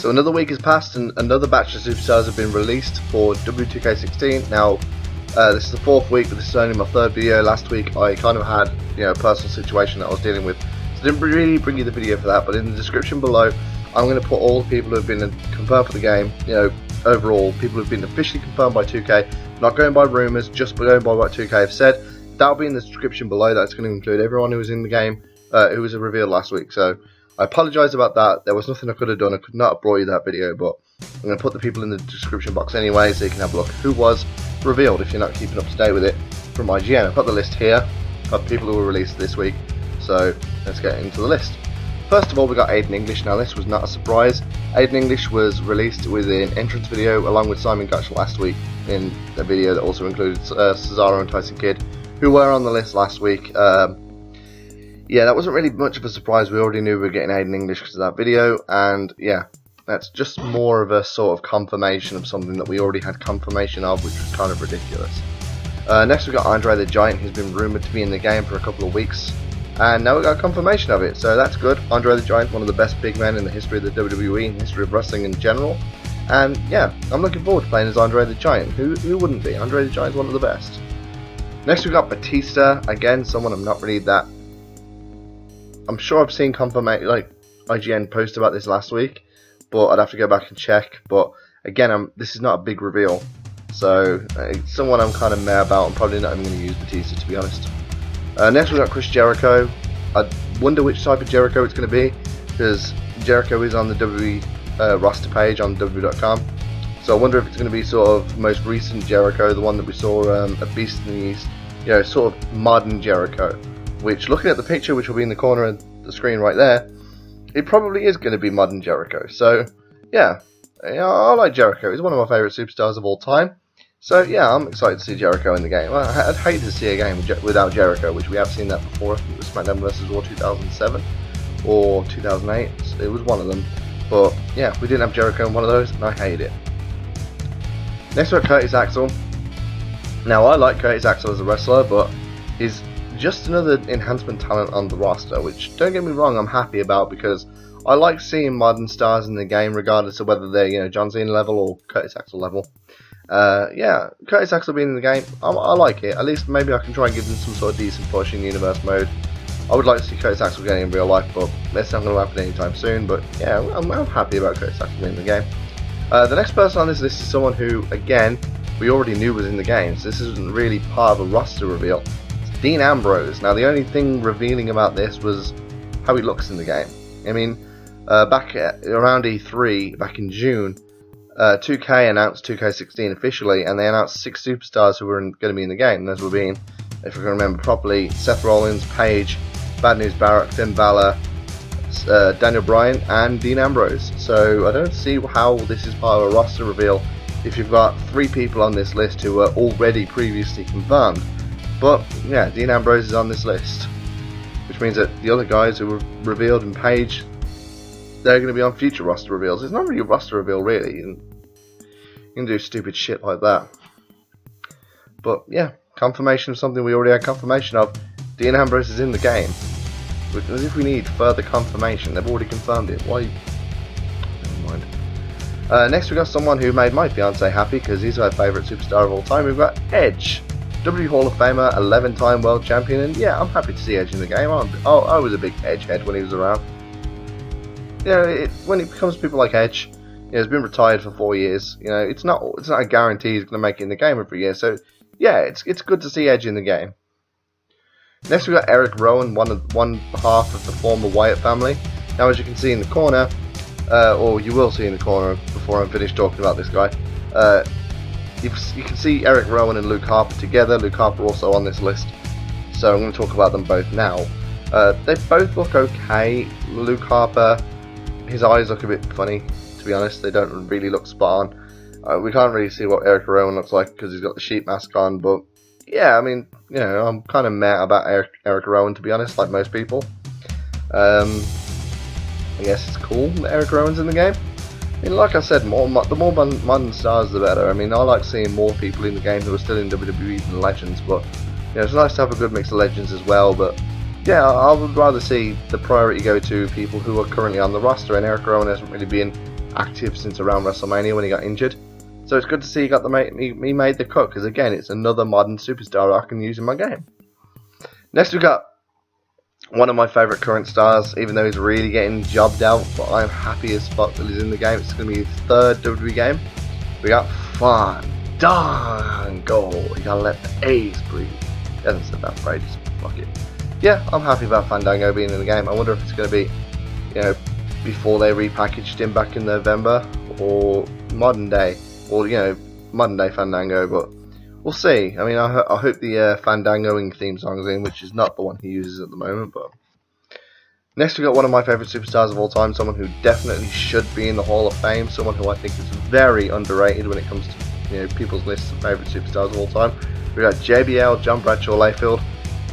So another week has passed and another batch of superstars have been released for W2K16. Now, this is the 4th week, but this is only my 3rd video. Last week I kind of had, a personal situation that I was dealing with, so I didn't really bring you the video for that. But in the description below, I'm going to put all the people who have been confirmed for the game. Overall, people who have been officially confirmed by 2K, not going by rumours, just going by what 2K have said. That'll be in the description below. That's going to include everyone who was in the game, who was revealed last week. So I apologise about that. There was nothing I could have done. I could not have brought you that video, but I'm going to put the people in the description box anyway, so you can have a look who was revealed if you're not keeping up to date with it from IGN. I've got the list here of people who were released this week, so let's get into the list. First of all, we got Aiden English. Now, this was not a surprise. Aiden English was released with an entrance video along with Simon Gotch last week in a video that also included Cesaro and Tyson Kidd, who were on the list last week. Yeah, that wasn't really much of a surprise. We already knew we were getting Aiden English because of that video, and yeah, that's just more of a sort of confirmation of something that we already had confirmation of, which was kind of ridiculous. Next we got Andre the Giant, who's been rumoured to be in the game for a couple of weeks, and now we got confirmation of it, so that's good. Andre the Giant, one of the best big men in the history of the WWE and history of wrestling in general, and yeah, I'm looking forward to playing as Andre the Giant. Who wouldn't be? Andre the Giant's one of the best. Next we got Batista, again, someone I'm not really that... I'm sure I've seen confirmation, like IGN post about this last week, but I'd have to go back and check. But again, this is not a big reveal, so it's someone I'm kind of meh about. I'm probably not even going to use Batista, to be honest. Next we got Chris Jericho. I wonder which type of Jericho it's going to be, because Jericho is on the WWE roster page on WWE.com. So I wonder if it's going to be sort of most recent Jericho, the one that we saw at Beast in the East, sort of modern Jericho. Which, looking at the picture, which will be in the corner of the screen right there, it probably is going to be modern Jericho. So yeah, I like Jericho. He's one of my favourite superstars of all time. So yeah, I'm excited to see Jericho in the game. I'd hate to see a game without Jericho, which we have seen that before. I think it was SmackDown vs. Raw 2007 or 2008. It was one of them. But yeah, we didn't have Jericho in one of those, and I hate it. Next we got Curtis Axel. Now, I like Curtis Axel as a wrestler, but he's just another enhancement talent on the roster, which, don't get me wrong, I'm happy about, because I like seeing modern stars in the game, regardless of whether they're, John Cena level or Curtis Axel level. Yeah, Curtis Axel being in the game, I like it. At least maybe I can try and give them some sort of decent push in universe mode. I would like to see Curtis Axel getting in real life, but that's not going to happen anytime soon. But yeah, I'm happy about Curtis Axel being in the game. The next person on this list is someone who, again, we already knew was in the game, so this isn't really part of a roster reveal. Dean Ambrose. Now, the only thing revealing about this was how he looks in the game. I mean, back around E3, back in June, 2K announced 2K16 officially, and they announced 6 superstars who were going to be in the game. Those were being, if I can remember properly, Seth Rollins, Paige, Bad News Barrett, Finn Balor, Daniel Bryan, and Dean Ambrose. So I don't see how this is part of a roster reveal if you've got 3 people on this list who were already previously confirmed. But yeah, Dean Ambrose is on this list, which means that the other guys who were revealed in Page, they're going to be on future roster reveals. It's not really a roster reveal, really. You can do stupid shit like that. But yeah, confirmation of something we already had confirmation of. Dean Ambrose is in the game. As if we need further confirmation. They've already confirmed it. Why? Never mind. Next we got someone who made my fiance happy, because he's my favourite superstar of all time. We've got Edge. WWE Hall of Famer, 11-time world champion, and yeah, I'm happy to see Edge in the game. I was a big Edge head when he was around. When it becomes people like Edge, he's been retired for 4 years. It's not a guarantee he's going to make it in the game every year. So yeah, it's good to see Edge in the game. Next we got Erick Rowan, one half of the former Wyatt family. Now, as you can see in the corner, or you will see in the corner before I'm finished talking about this guy. You can see Erick Rowan and Luke Harper together. Luke Harper also on this list, so I'm going to talk about them both now. They both look okay. Luke Harper, his eyes look a bit funny, to be honest. They don't really look spot on. We can't really see what Erick Rowan looks like because he's got the sheep mask on, but yeah, I mean, I'm kind of meh about Erick Rowan, to be honest, like most people. I guess it's cool that Erick Rowan's in the game. I mean, like I said, the more modern stars, the better. I mean, I like seeing more people in the game who are still in WWE than legends, but it's nice to have a good mix of legends as well. But yeah, I would rather see the priority go to people who are currently on the roster, and Erick Rowan hasn't really been active since around WrestleMania when he got injured. So it's good to see he made the cut, because again, it's another modern superstar I can use in my game. Next we've got one of my favourite current stars, even though he's really getting jobbed out, but I'm happy as fuck that he's in the game. It's going to be his third WWE game. We got Fandango. You gotta let the A's breathe. He hasn't said that for ages. Fuck it. Yeah, I'm happy about Fandango being in the game. I wonder if it's going to be, you know, before they repackaged him back in November, or modern day, or, you know, modern day Fandango, but we'll see. I mean, I hope the Fandangoing theme song is in, which is not the one he uses at the moment. But next we got one of my favourite superstars of all time, someone who definitely should be in the Hall of Fame, someone who I think is very underrated when it comes to, you know, people's lists of favourite superstars of all time. We got JBL, John Bradshaw Layfield.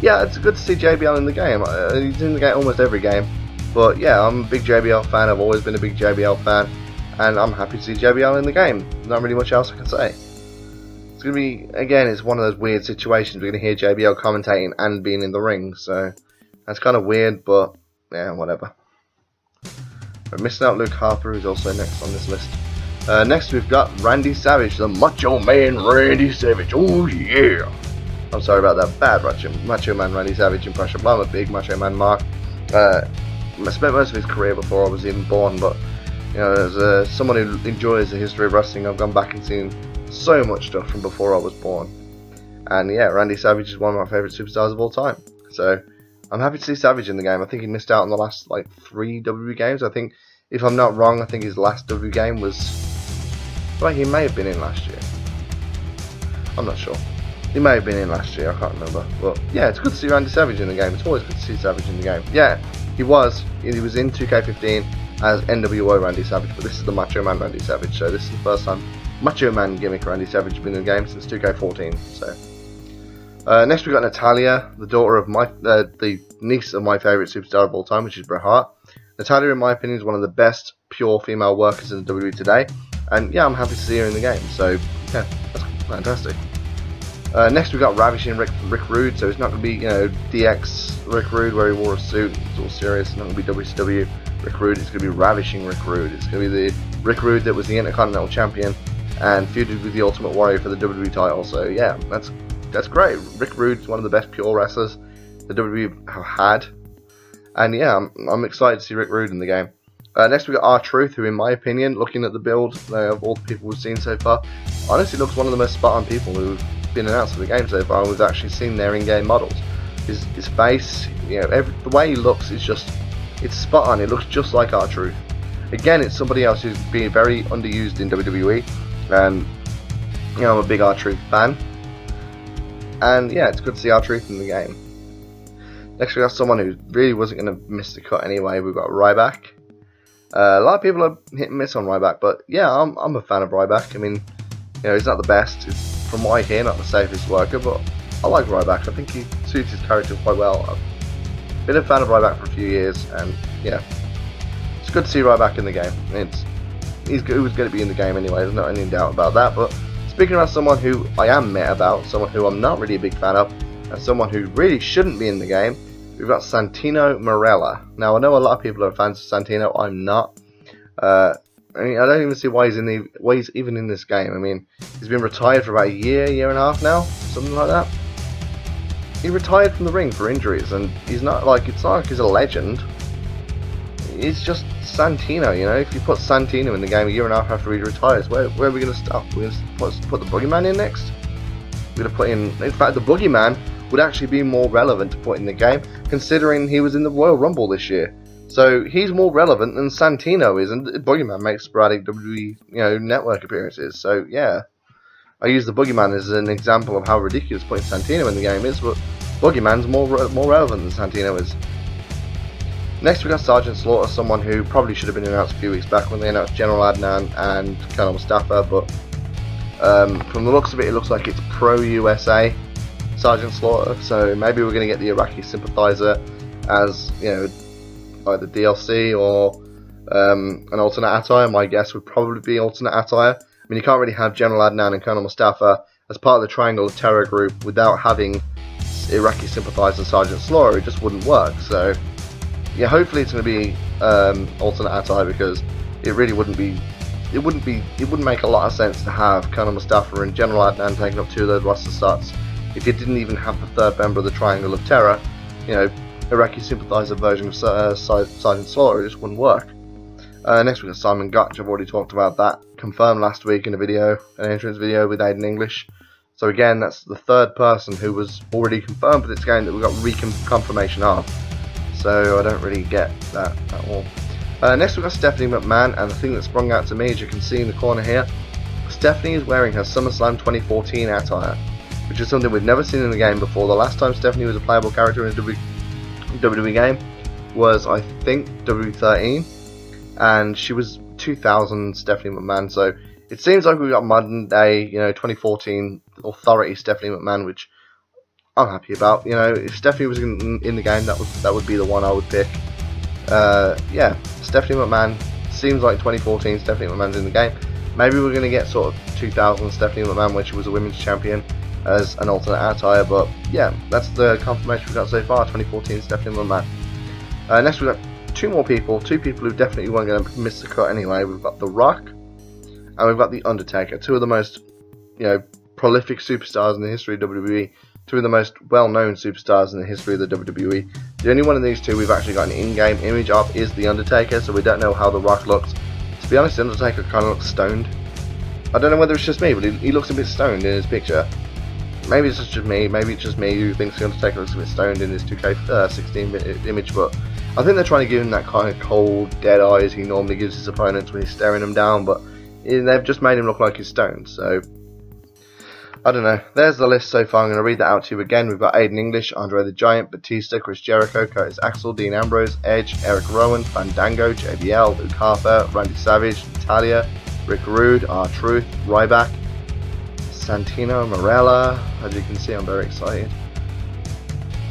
Yeah, it's good to see JBL in the game. He's in the game almost every game. But yeah, I'm a big JBL fan. I've always been a big JBL fan, and I'm happy to see JBL in the game. Not really much else I can say. It's going to be, again, it's one of those weird situations. We're going to hear JBL commentating and being in the ring, so that's kind of weird, but yeah, whatever. We're missing out Luke Harper, who's also next on this list. Next we've got Randy Savage, the Macho Man Randy Savage. Oh yeah! I'm sorry about that bad Macho Man Randy Savage impression, but I'm a big Macho Man mark. I spent most of his career before I was even born, but you know, as someone who enjoys the history of wrestling, I've gone back and seen so much stuff from before I was born. And yeah, Randy Savage is one of my favourite superstars of all time. So I'm happy to see Savage in the game. I think he missed out on the last like 3 WWE games. I think, if I'm not wrong, I think his last WWE game was, well, he may have been in last year. I'm not sure. He may have been in last year, I can't remember. But yeah, it's good to see Randy Savage in the game. It's always good to see Savage in the game. Yeah, he was in 2K15 as NWO Randy Savage, but this is the Macho Man Randy Savage, so this is the first time Macho Man gimmick Randy Savage has been in the game since 2K14. So next we got Natalya, the daughter of the niece of my favourite superstar of all time, which is Bret Hart. Natalya, in my opinion, is one of the best pure female workers in the WWE today, and yeah, I'm happy to see her in the game. So yeah, that's fantastic. Next we got Ravishing Rick Rude, so it's not going to be, you know, DX Rick Rude where he wore a suit, it's all serious. It's not going to be WCW Rick Rude, it's going to be Ravishing Rick Rude. It's going to be the Rick Rude that was the Intercontinental Champion and feuded with the Ultimate Warrior for the WWE title. So yeah, that's great. Rick Rude is one of the best pure wrestlers the WWE have had, and yeah, I'm excited to see Rick Rude in the game. Next we got R-Truth, who in my opinion, looking at the build of all the people we've seen so far, honestly looks one of the most spot on people who've been announced for the game so far, and we've actually seen their in-game models. His face, you know, the way he looks is just, it's spot on. It looks just like R-Truth. Again, it's somebody else who's been very underused in WWE, and you know, I'm a big R-Truth fan, and yeah, it's good to see R-Truth in the game. Next we got someone who really wasn't going to miss the cut anyway. We've got Ryback. A lot of people are hit and miss on Ryback, but yeah, I'm a fan of Ryback. I mean, you know, he's not the best. He's, from what I hear, not the safest worker, but I like Ryback. I think he suits his character quite well. I've been a fan of Ryback for a few years, and yeah, it's good to see Ryback in the game. He was going to be in the game anyway, there's not any doubt about that. But speaking about someone who I am meh about, someone who I'm not really a big fan of, and someone who really shouldn't be in the game, we've got Santino Marella. Now, I know a lot of people are fans of Santino. I'm not. I mean, I don't even see why he's even in this game. I mean, he's been retired for about a year and a half now, something like that. He retired from the ring for injuries, and he's not like, it's not like he's a legend. He's just Santino, you know. If you put Santino in the game a year and a half after he retires, where are we going to stop? We're going to put the Boogeyman in next? We're going to put in fact, the Boogeyman would actually be more relevant to put in the game, considering he was in the Royal Rumble this year. So he's more relevant than Santino is, and Boogeyman makes sporadic WWE, you know, network appearances. So yeah, I use the Boogeyman as an example of how ridiculous putting Santino in the game is, but Boogeyman's more relevant than Santino is. Next we got Sergeant Slaughter, someone who probably should have been announced a few weeks back when they announced General Adnan and Colonel Mustafa, but from the looks of it looks like it's pro-USA Sergeant Slaughter, so maybe we're going to get the Iraqi sympathizer as, you know, either DLC or an alternate attire. My guess would probably be alternate attire. I mean, you can't really have General Adnan and Colonel Mustafa as part of the Triangle of Terror group without having Iraqi sympathizer Sergeant Slaughter. It just wouldn't work. So yeah, hopefully it's going to be alternate attire, because it really wouldn't be it wouldn't make a lot of sense to have Colonel Mustafa and General Adnan taking up 2 of those roster spots if you didn't even have the 3rd member of the Triangle of Terror. You know, Iraqi sympathizer version of Sergeant Slaughter. It just wouldn't work. Next we got Simon Gotch. I've already talked about that. Confirmed last week in a video, an entrance video with Aiden English. So again, that's the 3rd person who was already confirmed for this game that we got reconfirmation of. So I don't really get that at all. Next we've got Stephanie McMahon, and the thing that sprung out to me, as you can see in the corner here, Stephanie is wearing her SummerSlam 2014 attire, which is something we've never seen in the game before. The last time Stephanie was a playable character in a WWE game was, I think, WWE 13, and she was 2000 Stephanie McMahon, so it seems like we've got modern day, 2014 authority Stephanie McMahon, which I'm happy about. If Stephanie was in the game, that would be the one I would pick. Yeah, Stephanie McMahon seems like 2014 Stephanie McMahon's in the game. Maybe we're going to get sort of 2000 Stephanie McMahon when she was a women's champion as an alternate attire, but yeah, that's the confirmation we've got so far. 2014 Stephanie McMahon. Next we've got 2 more people, 2 people who definitely weren't going to miss the cut anyway. We've got The Rock and we've got The Undertaker, 2 of the most prolific superstars in the history of WWE, 2 of the most well-known superstars in the history of the WWE. The only one of these 2 we've actually got an in-game image of is The Undertaker, so we don't know how The Rock looks. To be honest, The Undertaker kind of looks stoned. I don't know whether it's just me, but he looks a bit stoned in his picture. Maybe it's just me, who thinks The Undertaker looks a bit stoned in his 2K16 image, but I think they're trying to give him that kind of cold, dead eyes he normally gives his opponents when he's staring them down, but they've just made him look like he's stoned, so I don't know. There's the list so far. I'm going to read that out to you again. We've got Aiden English, Andre the Giant, Batista, Chris Jericho, Curtis Axel, Dean Ambrose, Edge, Erick Rowan, Fandango, JBL, Luke Harper, Randy Savage, Natalia, Rick Rude, R-Truth, Ryback, Santino Marella. As you can see, I'm very excited.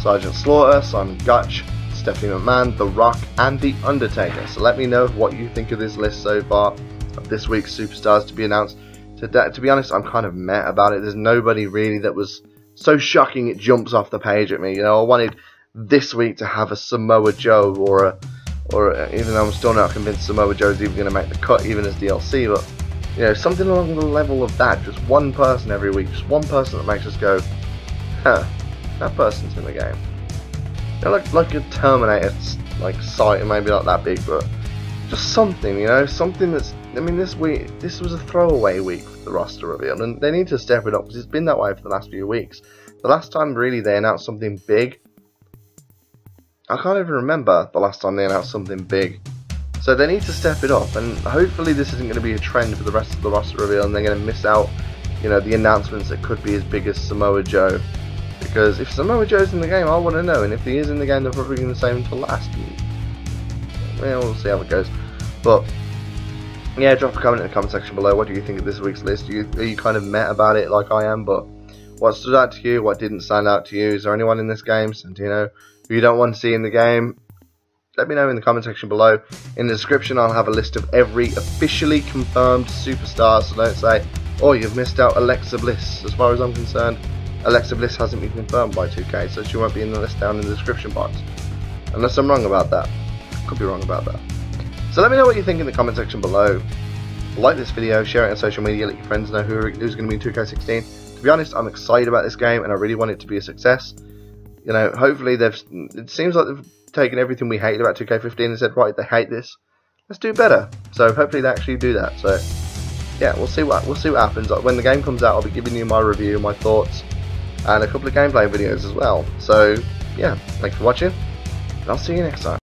Sergeant Slaughter, Simon Gotch, Stephanie McMahon, The Rock, and The Undertaker. So let me know what you think of this list so far of this week's superstars to be announced. To be honest, I'm kind of meh about it. There's nobody really that was so shocking it jumps off the page at me. I wanted this week to have a Samoa Joe or even though I'm still not convinced Samoa Joe's even going to make the cut, even as DLC, but something along the level of that. Just one person every week, just one person that makes us go, huh, that person's in the game. Like a Terminator, like sight, maybe not that big, but just something, something that's. I mean, this was a throwaway week for the roster reveal, and they need to step it up because it's been that way for the last few weeks. The last time really they announced something big, I can't even remember the last time they announced something big. So they need to step it up, and hopefully this isn't going to be a trend for the rest of the roster reveal, and they're going to miss out, the announcements that could be as big as Samoa Joe. Because if Samoa Joe's in the game, I want to know, and if he is in the game, they're probably going to save him till last. Well, we'll see how it goes. But yeah, drop a comment in the comment section below. What do you think of this week's list? Are you kind of meh about it like I am? But what stood out to you? What didn't stand out to you? Is there anyone in this game, Santino, who you don't want to see in the game? Let me know in the comment section below. In the description, I'll have a list of every officially confirmed superstar. So don't say, oh, you've missed out Alexa Bliss. As far as I'm concerned, Alexa Bliss hasn't been confirmed by 2K, so she won't be in the list down in the description box. Unless I'm wrong about that. Could be wrong about that. So let me know what you think in the comment section below. Like this video, share it on social media, let your friends know who's going to be in 2K16. To be honest, I'm excited about this game and I really want it to be a success. Hopefully it seems like they've taken everything we hated about 2K15 and said, right, they hate this, let's do better. So hopefully they actually do that. So yeah, we'll see what happens. When the game comes out, I'll be giving you my review, my thoughts, and a couple of gameplay videos as well. So yeah, thanks for watching, and I'll see you next time.